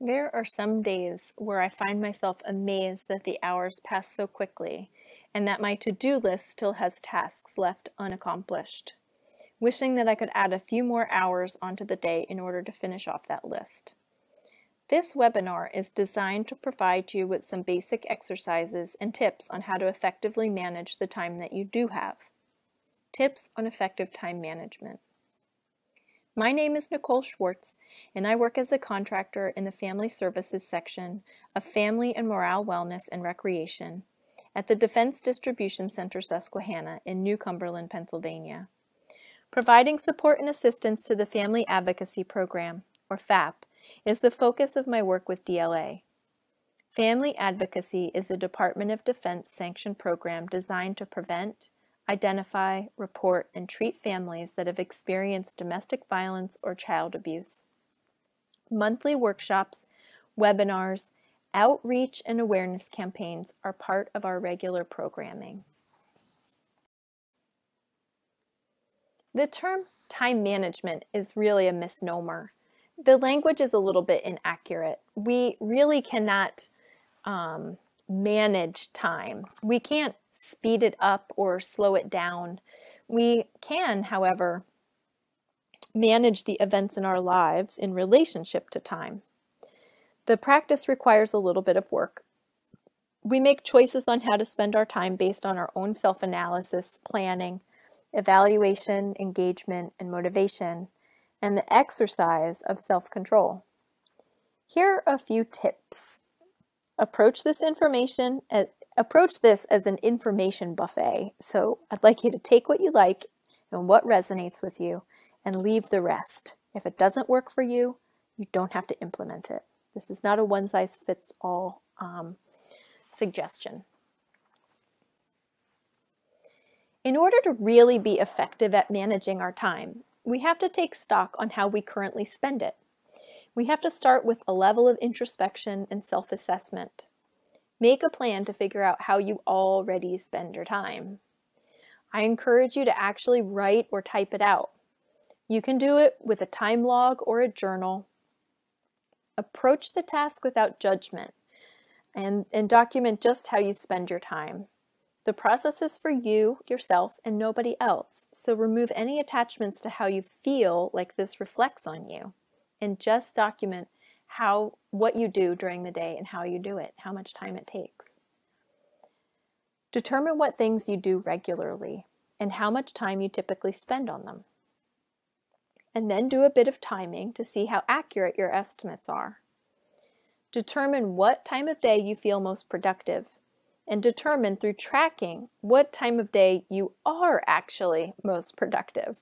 There are some days where I find myself amazed that the hours pass so quickly and that my to-do list still has tasks left unaccomplished, wishing that I could add a few more hours onto the day in order to finish off that list. This webinar is designed to provide you with some basic exercises and tips on how to effectively manage the time that you do have. Tips on effective time management. My name is Nicole Schwartz, and I work as a contractor in the Family Services section of Family and Morale Wellness and Recreation at the Defense Distribution Center Susquehanna in New Cumberland, Pennsylvania. Providing support and assistance to the Family Advocacy Program, or FAP, is the focus of my work with DLA. Family Advocacy is a Department of Defense sanctioned program designed to prevent, identify, report, and treat families that have experienced domestic violence or child abuse. Monthly workshops, webinars, outreach, and awareness campaigns are part of our regular programming. The term time management is really a misnomer. The language is a little bit inaccurate. We really cannot manage time. We can't speed it up or slow it down. We can, however, manage the events in our lives in relationship to time. The practice requires a little bit of work. We make choices on how to spend our time based on our own self-analysis, planning, evaluation, engagement, and motivation, and the exercise of self-control. Here are a few tips. Approach this as an information buffet. So I'd like you to take what you like and what resonates with you and leave the rest. If it doesn't work for you, you don't have to implement it. This is not a one-size-fits-all suggestion. In order to really be effective at managing our time, we have to take stock on how we currently spend it. We have to start with a level of introspection and self-assessment. Make a plan to figure out how you already spend your time. I encourage you to actually write or type it out. You can do it with a time log or a journal. Approach the task without judgment and document just how you spend your time. The process is for you, yourself, and nobody else, so remove any attachments to how you feel like this reflects on you, and just document what you do during the day and how you do it, how much time it takes. Determine what things you do regularly and how much time you typically spend on them. And then do a bit of timing to see how accurate your estimates are. Determine what time of day you feel most productive, and determine through tracking what time of day you are actually most productive.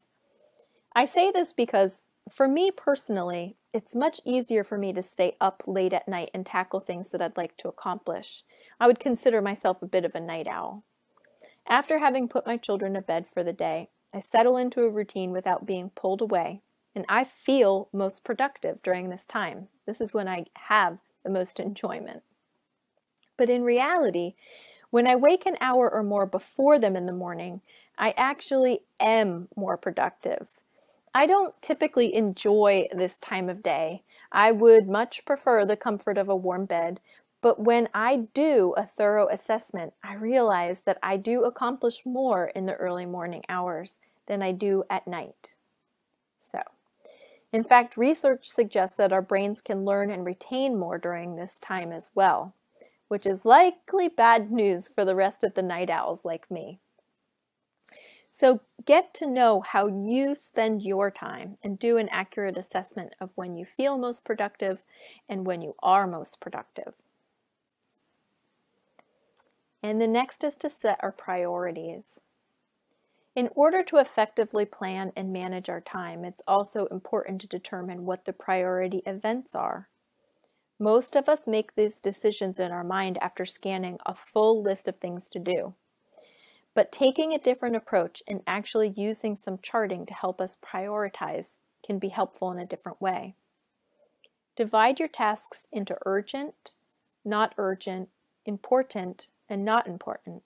I say this because for me personally, it's much easier for me to stay up late at night and tackle things that I'd like to accomplish. I would consider myself a bit of a night owl. After having put my children to bed for the day, I settle into a routine without being pulled away, and I feel most productive during this time. This is when I have the most enjoyment. But in reality, when I wake an hour or more before them in the morning, I actually am more productive. I don't typically enjoy this time of day. I would much prefer the comfort of a warm bed, but when I do a thorough assessment, I realize that I do accomplish more in the early morning hours than I do at night. In fact, research suggests that our brains can learn and retain more during this time as well, which is likely bad news for the rest of the night owls like me. So get to know how you spend your time and do an accurate assessment of when you feel most productive and when you are most productive. And the next is to set our priorities. In order to effectively plan and manage our time, it's also important to determine what the priority events are. Most of us make these decisions in our mind after scanning a full list of things to do. But taking a different approach and actually using some charting to help us prioritize can be helpful in a different way. Divide your tasks into urgent, not urgent, important, and not important.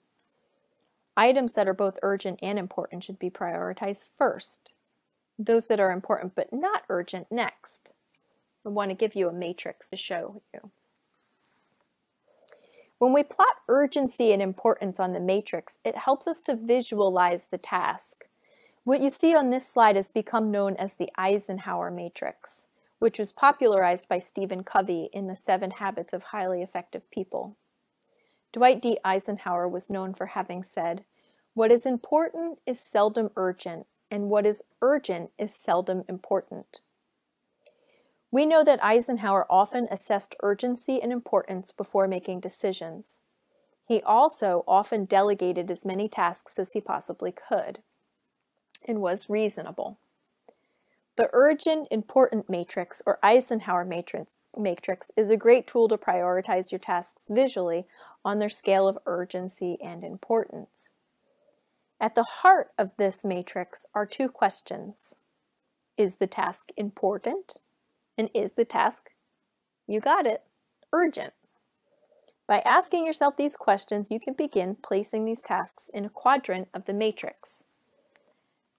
Items that are both urgent and important should be prioritized first. Those that are important but not urgent next. I want to give you a matrix to show you. When we plot urgency and importance on the matrix, it helps us to visualize the task. What you see on this slide has become known as the Eisenhower Matrix, which was popularized by Stephen Covey in the 7 Habits of Highly Effective People. Dwight D. Eisenhower was known for having said, "What is important is seldom urgent, and what is urgent is seldom important." We know that Eisenhower often assessed urgency and importance before making decisions. He also often delegated as many tasks as he possibly could, and was reasonable. The Urgent Important Matrix, or Eisenhower Matrix, is a great tool to prioritize your tasks visually on their scale of urgency and importance. At the heart of this matrix are 2 questions. Is the task important? And is the task, you got it, urgent? By asking yourself these questions, you can begin placing these tasks in a quadrant of the matrix.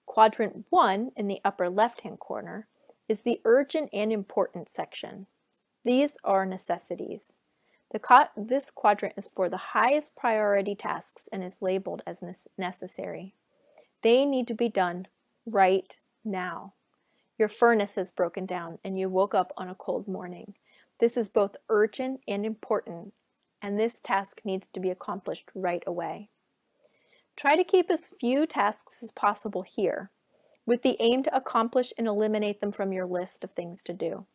Quadrant 1 in the upper left-hand corner is the urgent and important section. These are necessities. This quadrant is for the highest priority tasks and is labeled as necessary. They need to be done right now. Your furnace has broken down and you woke up on a cold morning. This is both urgent and important, and this task needs to be accomplished right away. Try to keep as few tasks as possible here, with the aim to accomplish and eliminate them from your list of things to do.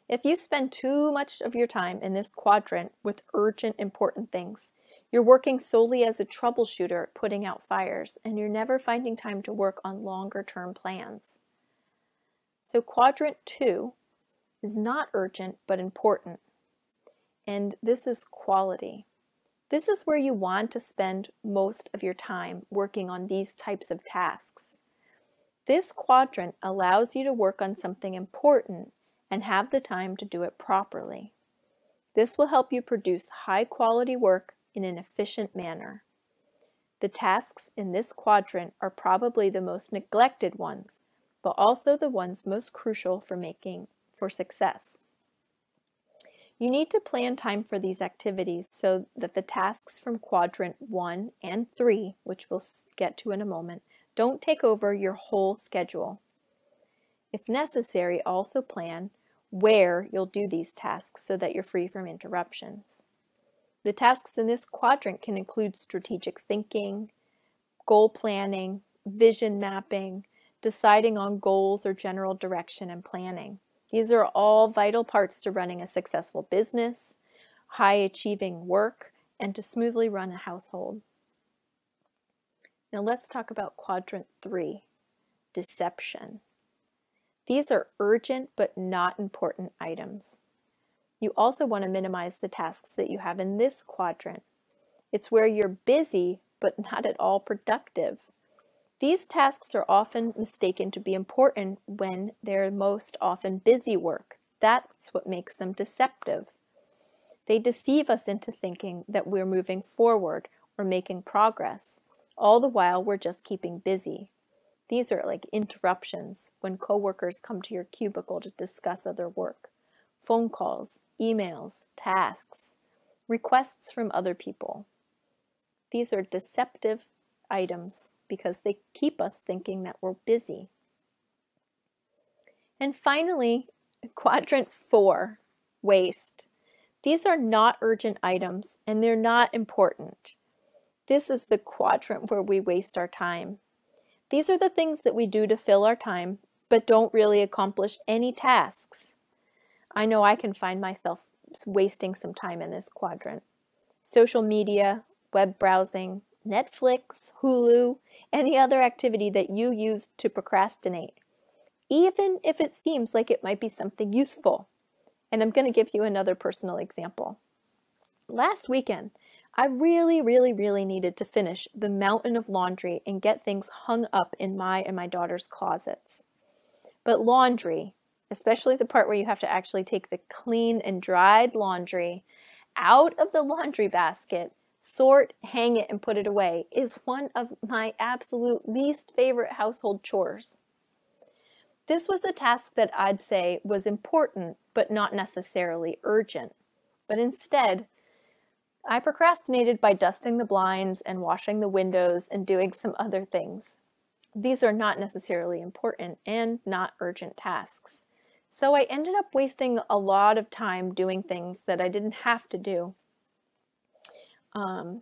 If you spend too much of your time in this quadrant with urgent, important things, you're working solely as a troubleshooter putting out fires, and you're never finding time to work on longer-term plans. So quadrant 2 is not urgent but important, and this is quality. This is where you want to spend most of your time working on these types of tasks. This quadrant allows you to work on something important and have the time to do it properly. This will help you produce high-quality work in an efficient manner. The tasks in this quadrant are probably the most neglected ones, but also the ones most crucial for success. You need to plan time for these activities so that the tasks from quadrant 1 and 3, which we'll get to in a moment, don't take over your whole schedule. If necessary, also plan where you'll do these tasks so that you're free from interruptions. The tasks in this quadrant can include strategic thinking, goal planning, vision mapping, deciding on goals or general direction and planning. These are all vital parts to running a successful business, high-achieving work, and to smoothly run a household. Now let's talk about quadrant 3, deception. These are urgent but not important items. You also want to minimize the tasks that you have in this quadrant. It's where you're busy but not at all productive. These tasks are often mistaken to be important when they're most often busy work. That's what makes them deceptive. They deceive us into thinking that we're moving forward or making progress. All the while, we're just keeping busy. These are like interruptions when coworkers come to your cubicle to discuss other work. Phone calls, emails, tasks, requests from other people. These are deceptive items because they keep us thinking that we're busy. And finally, quadrant 4, waste. These are not urgent items and they're not important. This is the quadrant where we waste our time. These are the things that we do to fill our time but don't really accomplish any tasks. I know I can find myself wasting some time in this quadrant. Social media, web browsing, Netflix, Hulu, any other activity that you use to procrastinate, even if it seems like it might be something useful. And I'm going to give you another personal example. Last weekend, I really needed to finish the mountain of laundry and get things hung up in my and my daughter's closets. But laundry, especially the part where you have to actually take the clean and dried laundry out of the laundry basket, sort, hang it, and put it away, is one of my absolute least favorite household chores. This was a task that I'd say was important, but not necessarily urgent. But instead, I procrastinated by dusting the blinds and washing the windows and doing some other things. These are not necessarily important and not urgent tasks. So I ended up wasting a lot of time doing things that I didn't have to do. And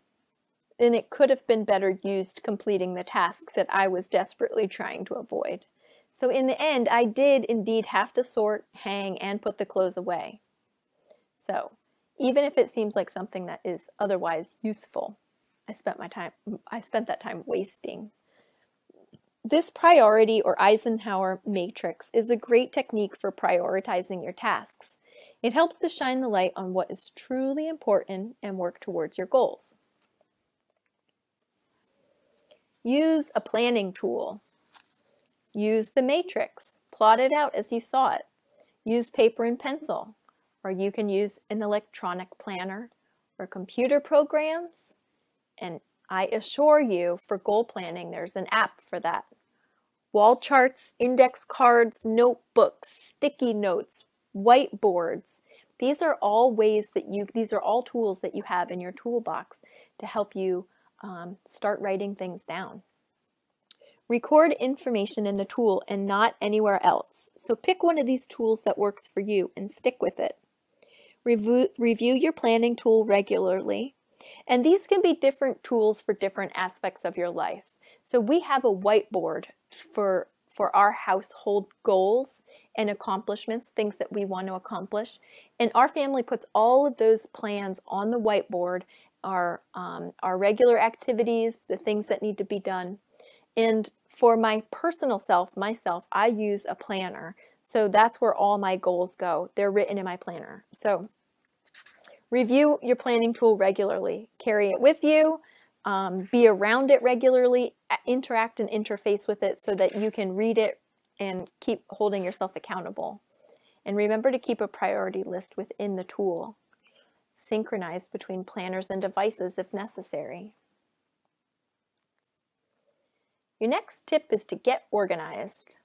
it could have been better used completing the task that I was desperately trying to avoid. So in the end, I did indeed have to sort, hang, and put the clothes away. So even if it seems like something that is otherwise useful, I spent that time wasting. This priority or Eisenhower Matrix is a great technique for prioritizing your tasks. It helps to shine the light on what is truly important and work towards your goals. Use a planning tool. Use the matrix. Plot it out as you saw it. Use paper and pencil, or you can use an electronic planner or computer programs. And I assure you, for goal planning, there's an app for that. Wall charts, index cards, notebooks, sticky notes, whiteboards. These are all tools that you have in your toolbox to help you start writing things down. Record information in the tool and not anywhere else. So pick one of these tools that works for you and stick with it. Review your planning tool regularly. And these can be different tools for different aspects of your life. So we have a whiteboard for our household goals and accomplishments, things that we want to accomplish. And our family puts all of those plans on the whiteboard, our regular activities, the things that need to be done. And for my personal self, I use a planner. So that's where all my goals go. They're written in my planner. So review your planning tool regularly. Carry it with you. Be around it regularly. Interact and interface with it so that you can read it and keep holding yourself accountable. And remember to keep a priority list within the tool. Synchronize between planners and devices if necessary. Your next tip is to get organized.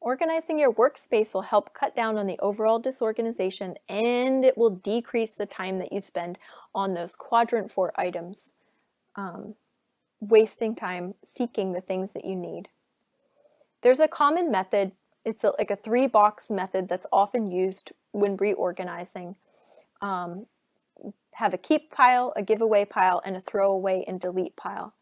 Organizing your workspace will help cut down on the overall disorganization, and it will decrease the time that you spend on those quadrant 4 items, wasting time seeking the things that you need. There's a common method. It's like a 3-box method that's often used when reorganizing. Have a keep pile, a giveaway pile, and a throwaway and delete pile.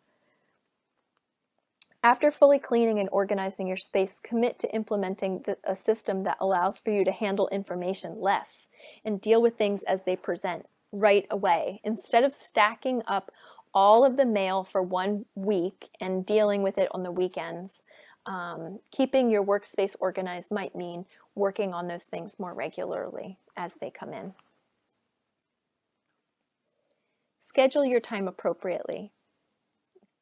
After fully cleaning and organizing your space, commit to implementing a system that allows for you to handle information less and deal with things as they present right away. Instead of stacking up all of the mail for 1 week and dealing with it on the weekends, keeping your workspace organized might mean working on those things more regularly as they come in. Schedule your time appropriately.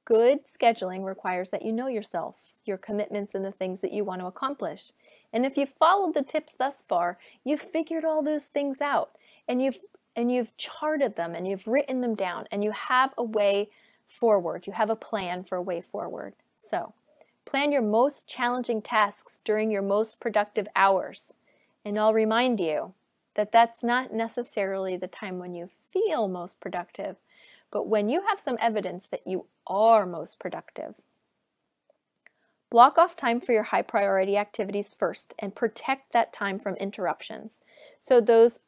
Good scheduling requires that you know yourself, your commitments, and the things that you want to accomplish. And if you've followed the tips thus far, you've figured all those things out, and you've charted them, and you've written them down, and you have a way forward. You have a plan for a way forward. So, plan your most challenging tasks during your most productive hours. And I'll remind you that that's not necessarily the time when you feel most productive, but when you have some evidence that you are most productive. Block off time for your high priority activities first and protect that time from interruptions. So those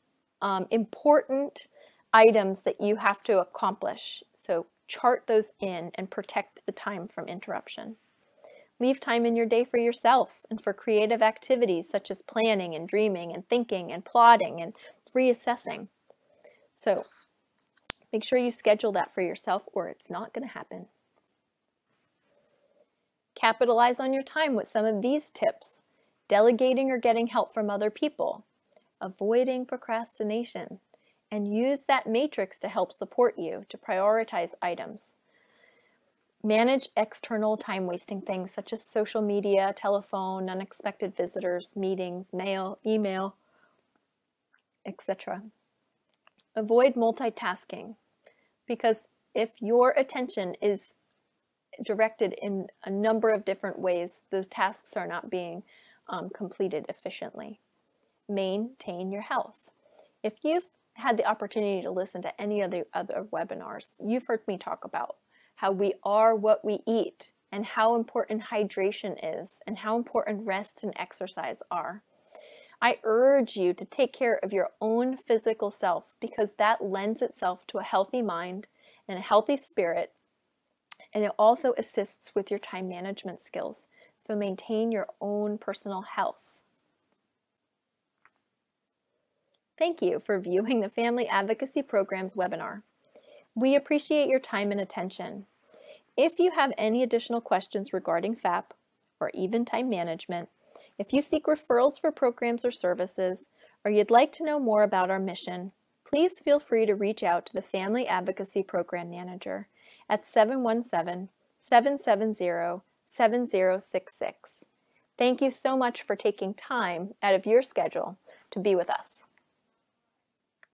important items that you have to accomplish, so chart those in and protect the time from interruption. Leave time in your day for yourself and for creative activities such as planning and dreaming and thinking and plotting and reassessing. So make sure you schedule that for yourself or it's not going to happen. Capitalize on your time with some of these tips. Delegating or getting help from other people. Avoiding procrastination. And use that matrix to help support you to prioritize items. Manage external time-wasting things such as social media, telephone, unexpected visitors, meetings, mail, email, etc. Avoid multitasking, because if your attention is directed in a number of different ways, those tasks are not being completed efficiently. Maintain your health. If you've had the opportunity to listen to any of the other webinars, you've heard me talk about how we are what we eat and how important hydration is and how important rest and exercise are. I urge you to take care of your own physical self because that lends itself to a healthy mind and a healthy spirit, and it also assists with your time management skills. So maintain your own personal health. Thank you for viewing the Family Advocacy Program's webinar. We appreciate your time and attention. If you have any additional questions regarding FAP or even time management, if you seek referrals for programs or services, or you'd like to know more about our mission, please feel free to reach out to the Family Advocacy Program Manager at 717-770-7066. Thank you so much for taking time out of your schedule to be with us.